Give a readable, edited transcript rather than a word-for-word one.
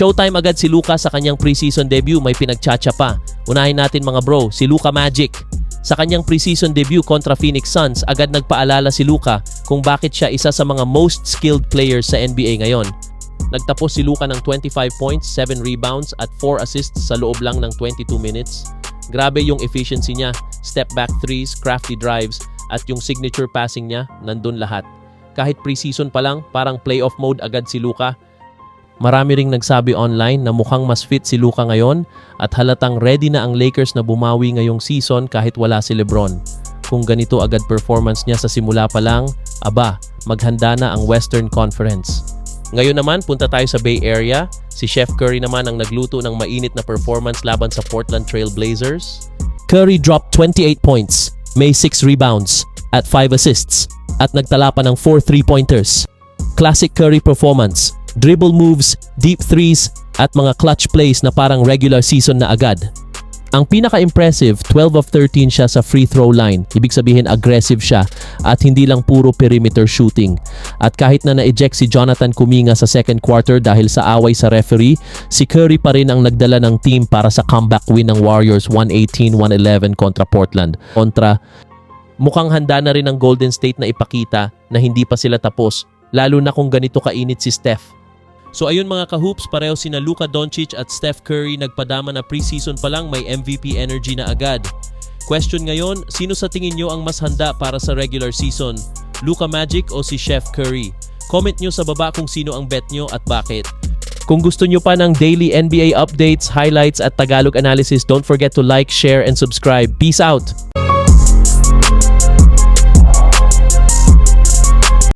Showtime agad si Luka sa kanyang preseason debut, may pinagtsatsa pa. Unahin natin mga bro, si Luka Magic. Sa kanyang preseason debut kontra Phoenix Suns, agad nagpaalala si Luka kung bakit siya isa sa mga most skilled players sa NBA ngayon. Nagtapos si Luka ng 25 points, 7 rebounds at 4 assists sa loob lang ng 22 minutes. Grabe yung efficiency niya, step back threes, crafty drives at yung signature passing niya, nandun lahat. Kahit preseason pa lang, parang playoff mode agad si Luka. Marami ring nagsabi online na mukhang mas fit si Luka ngayon at halatang ready na ang Lakers na bumawi ngayong season kahit wala si LeBron. Kung ganito agad performance niya sa simula pa lang, aba, maghanda na ang Western Conference. Ngayon naman, punta tayo sa Bay Area. Si Chef Curry naman ang nagluto ng mainit na performance laban sa Portland Trail Blazers. Curry dropped 28 points, may 6 rebounds at 5 assists at nagtala pa ng 4 3-pointers. Classic Curry performance, dribble moves, deep threes at mga clutch plays na parang regular season na agad. Ang pinaka-impressive, 12 of 13 siya sa free throw line. Ibig sabihin aggressive siya at hindi lang puro perimeter shooting. At kahit na na-eject si Jonathan Kuminga sa second quarter dahil sa away sa referee, si Curry pa rin ang nagdala ng team para sa comeback win ng Warriors 118-111 kontra Portland. Mukhang handa na rin ang Golden State na ipakita na hindi pa sila tapos, lalo na kung ganito kainit si Steph. So ayun mga ka-hoops, pareho sina Luka Doncic at Steph Curry nagpadama na preseason pa lang may MVP energy na agad. Question ngayon, sino sa tingin nyo ang mas handa para sa regular season? Luka Magic o si Chef Curry? Comment nyo sa baba kung sino ang bet nyo at bakit. Kung gusto nyo pa ng daily NBA updates, highlights at Tagalog analysis, don't forget to like, share, and subscribe. Peace out!